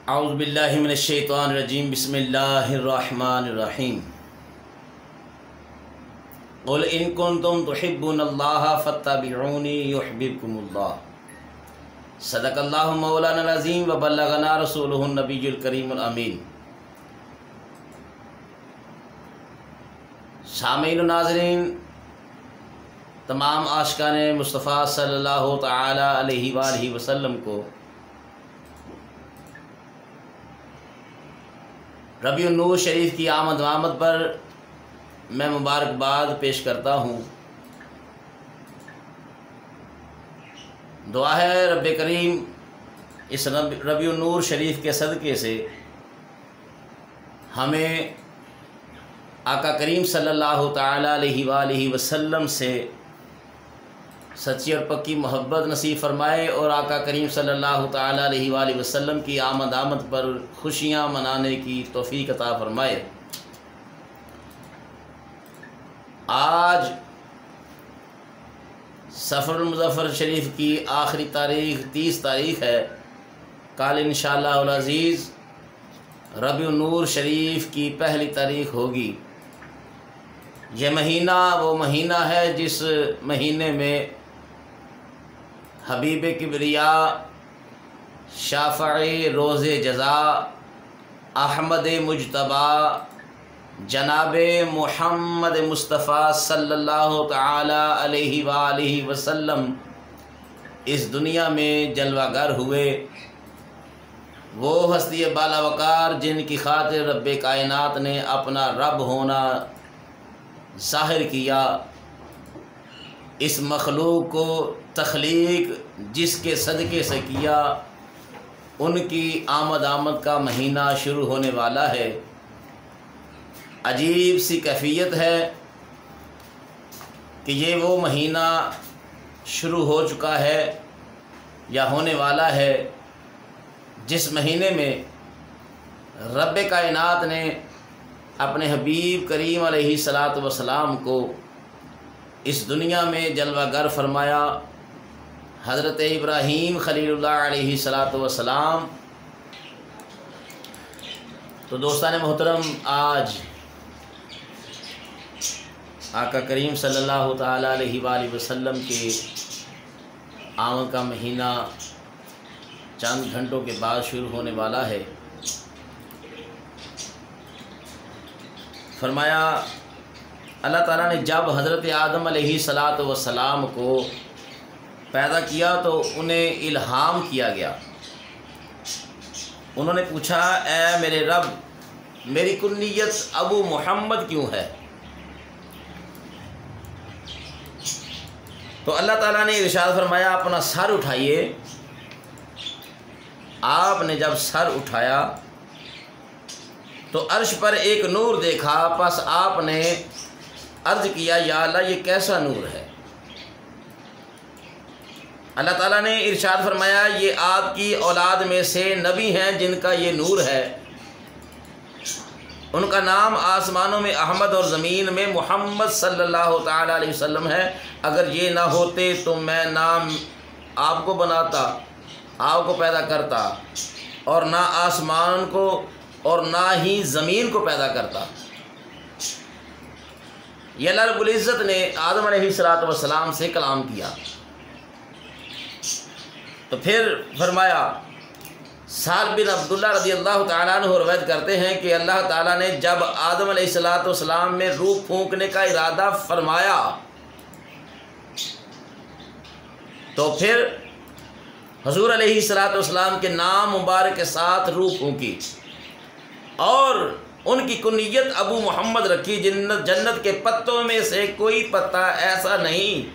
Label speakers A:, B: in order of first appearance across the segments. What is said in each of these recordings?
A: اعوذ باللہ من الشیطان الرجیم بسم اللہ الرحمن الرحیم قل ان کنتم تحبون اللہ فاتبعونی یحببکم اللہ صدق اللہ مولانا العظیم وبلغنا رسولہ النبی الکریم الامین۔ سامعین و ناظرین، تمام عاشقان مصطفیٰ صلی اللہ تعالی علیہ وآلہ وسلم کو ربیع النور شریف کی آمد و آمد پر میں مبارکباد پیش کرتا ہوں۔ دعا ہے رب کریم اس ربیع النور شریف کے صدقے سے ہمیں آقا کریم صلی اللہ تعالی علیہ وآلہ وسلم سے سچی اور پکی محبت نصیب فرمائے اور آقا کریم صلی اللہ تعالی علیہ وآلہ وسلم کی آمد پر خوشیاں منانے کی توفیق عطا فرمائے۔ آج سفر المظفر شریف کی آخری تاریخ 30 تاریخ ہے۔ کل انشاءاللہ العزیز ربیع النور شریف کی پہلی تاریخ ہوگی۔ یہ مہینہ وہ مہینہ ہے جس مہینے میں حبیب کبریا، شافع روز جزا، احمد مجتبیٰ، جناب محمد مصطفیٰ صلی اللہ تعالی علیہ وآلہ وسلم اس دنیا میں جلوہ گر ہوئے۔ وہ ہستی بالا وقار جن کی خاطر رب کائنات نے اپنا رب ہونا ظاہر کیا، اس مخلوق کو تخلیق جس کے صدقے سے کیا، ان کی آمد کا مہینہ شروع ہونے والا ہے۔ عجیب سی کیفیت ہے کہ یہ وہ مہینہ شروع ہو چکا ہے یا ہونے والا ہے جس مہینے میں رب کائنات نے اپنے حبیب کریم علیہ الصلاۃ والسلام کو اس دنیا میں جلوہ گر فرمایا۔ حضرت ابراہیم خلیل اللہ علیہ الصلاۃ والسلام۔ تو دوستان محترم، آج آقا کریم صلی اللہ تعالی علیہ وآلہ وسلم کے آمد کا مہینہ چند گھنٹوں کے بعد شروع ہونے والا ہے۔ فرمایا اللہ تعالیٰ نے جب حضرت آدم علیہ الصلاۃ والسلام کو پیدا کیا تو انہیں الہام کیا گیا۔ انہوں نے پوچھا، اے میرے رب، میری کنیت ابو محمد کیوں ہے؟ تو اللہ تعالیٰ نے ارشاد فرمایا، اپنا سر اٹھائیے۔ آپ نے جب سر اٹھایا تو عرش پر ایک نور دیکھا، پس آپ نے عرض کیا، یا اللہ یہ کیسا نور ہے؟ اللہ تعالیٰ نے ارشاد فرمایا، یہ آپ کی اولاد میں سے نبی ہیں جن کا یہ نور ہے، ان کا نام آسمانوں میں احمد اور زمین میں محمد صلی اللہ تعالی علیہ وسلم ہے۔ اگر یہ نہ ہوتے تو میں نام آپ کو بناتا، آپ کو پیدا کرتا، اور نہ آسمان کو اور نہ ہی زمین کو پیدا کرتا۔ یہ اللہ رب العزت نے آدم علیہ الصلاۃ والسلام سے کلام کیا۔ تو پھر فرمایا، سعد بن عبداللہ رضی اللہ تعالیٰ عنہ روایت کرتے ہیں کہ اللہ تعالیٰ نے جب آدم علیہ الصلاۃ والسلام میں روح پھونکنے کا ارادہ فرمایا تو پھر حضور علیہ الصلاۃ والسلام کے نام مبارک کے ساتھ روح پھونکی اور ان کی کنیت ابو محمد رکھی۔ جنت کے پتوں میں سے کوئی پتا ایسا نہیں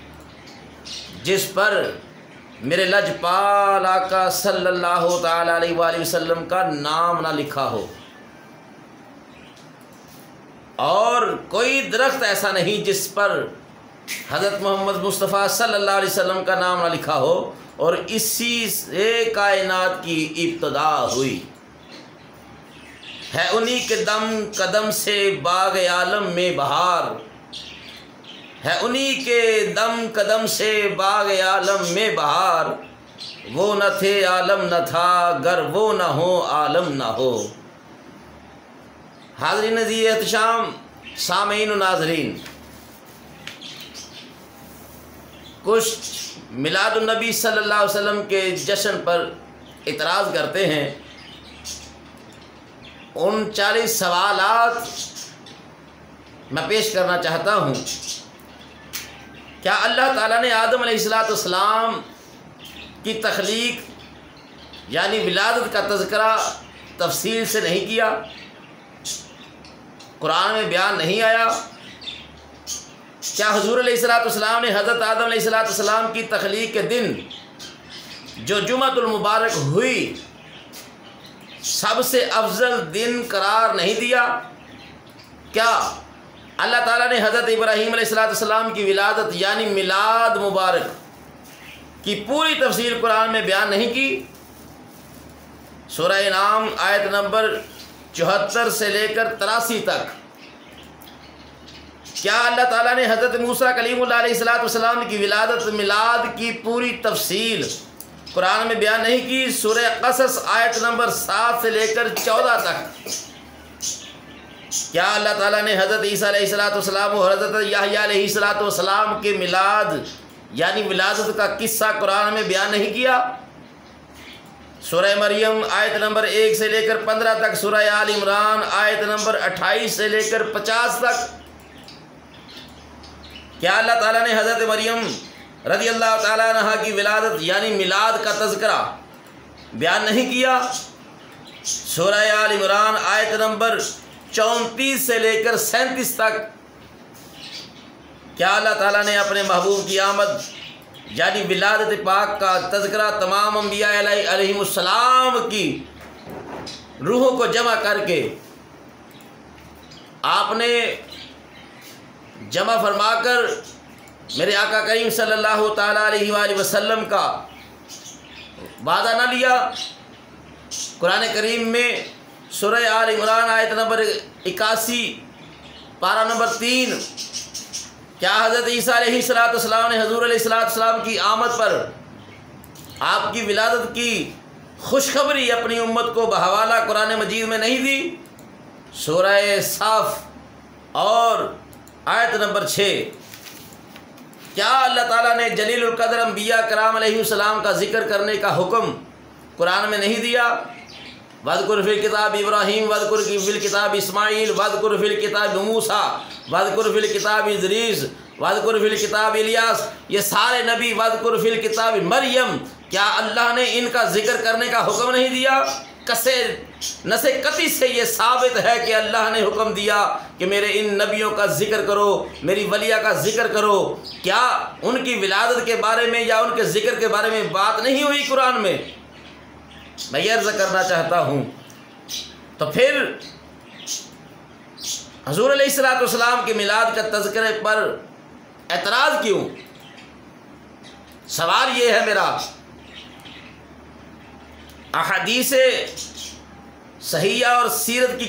A: جس پر میرے لجپال آقا صلی اللہ تعالی علیہ وآلہ وسلم کا نام نہ لکھا ہو، اور کوئی درخت ایسا نہیں جس پر حضرت محمد مصطفیٰ صلی اللہ علیہ وسلم کا نام نہ لکھا ہو، اور اسی سے کائنات کی ابتدا ہوئی ہے۔ انہی کے دم قدم سے باغ عالم میں بہار ہے، انہی کے دم قدم سے باغ عالم میں بہار، وہ نہ تھے عالم نہ تھا، گر وہ نہ ہو عالم نہ ہو۔ حاضرین عزیز احتشام، سامعین و ناظرین، کچھ میلاد النبی صلی اللہ علیہ وسلم کے جشن پر اعتراض کرتے ہیں۔ ان 40 سوالات میں پیش کرنا چاہتا ہوں۔ کیا اللہ تعالیٰ نے آدم علیہ السلام کی تخلیق یعنی ولادت کا تذکرہ تفصیل سے نہیں کیا؟ قرآن میں بیان نہیں آیا؟ کیا حضور علیہ السلام نے حضرت آدم علیہ السلام کی تخلیق کے دن جو جمعۃ المبارک ہوئی سب سے افضل دن قرار نہیں دیا؟ کیا اللہ تعالیٰ نے حضرت ابراہیم علیہ السلام کی ولادت یعنی میلاد مبارک کی پوری تفصیل قرآن میں بیان نہیں کی؟ سورہ انعام آیت نمبر 74 سے لے کر 83 تک۔ کیا اللہ تعالیٰ نے حضرت موسیٰ کلیم اللہ علیہ السلام کی ولادت میلاد کی پوری تفصیل قرآن میں بیان نہیں کی؟ سورہ قصص آیت نمبر 7 سے لے کر 14 تک۔ کیا اللہ تعالیٰ نے حضرت عیسیٰ علیہ السلام اور حضرت یحییٰ علیہ السلام کے میلاد یعنی ولادت کا قصہ قرآن میں بیان نہیں کیا؟ سورہ مریم آیت نمبر 1 سے لے کر 15 تک، سورہ آل عمران آیت نمبر 28 سے لے کر 50 تک۔ کیا اللہ تعالیٰ نے حضرت مریم رضی اللہ تعالیٰ عنہا کی ولادت یعنی میلاد کا تذکرہ بیان نہیں کیا؟ سورہ آل عمران آیت نمبر 34 سے لے کر 37 تک۔ کیا اللہ تعالیٰ نے اپنے محبوب کی آمد یعنی ولادت پاک کا تذکرہ تمام انبیاء علیہم السلام کی روحوں کو جمع کر کے آپ نے جمع فرما کر میرے آقا کریم صلی اللہ تعالیٰ علیہ وآلہ وسلم کا وعدہ نہ لیا؟ قرآن کریم میں سورہ آل عمران آیت نمبر 81 پارہ نمبر 3، کیا حضرت عیسیٰ علیہ السلام نے حضور علیہ السلام کی آمد پر آپ کی ولادت کی خوشخبری اپنی امت کو بحوالہ قرآن مجید میں نہیں دی؟ سورہ صاف اور آیت نمبر 6۔ کیا اللہ تعالیٰ نے جلیل القدر انبیاء کرام علیہ السلام کا ذکر کرنے کا حکم قرآن میں نہیں دیا؟ وَاذْكُرْ فِي الْكِتَابِ إِبْرَاهِيمَ وَاذْكُرْ فِي الْكِتَابِ إِسْمَاعِيلَ وَاذْكُرْ فِي الْكِتَابِ مُوسَىٰ وَاذْكُرْ فِي الْكِتَابِ إِدْرِيسَ وَاذْكُرْ فِي الْكِتَابِ الیاس، یہ سارے نبی وَاذْكُرْ فِي الْكِتَابِ مریم، کیا اللہ نے ان کا ذکر کرنے کا حکم نہیں دیا؟ نص قطعی سے یہ ثابت ہے کہ اللہ نے حکم دیا کہ میرے ان نبیوں کا ذکر کرو، میری ولیہ کا ذکر کرو۔ کیا ان کی ولادت کے بارے میں یا ان کے ذکر کے بارے میں بات نہیں ہوئی قرآن میں؟ میں یہ عرض کرنا چاہتا ہوں۔ تو پھر حضور علیہ السلام کے میلاد کا تذکرے پر اعتراض کیوں؟ سوال یہ ہے میرا، احادیث صحیحہ اور سیرت کی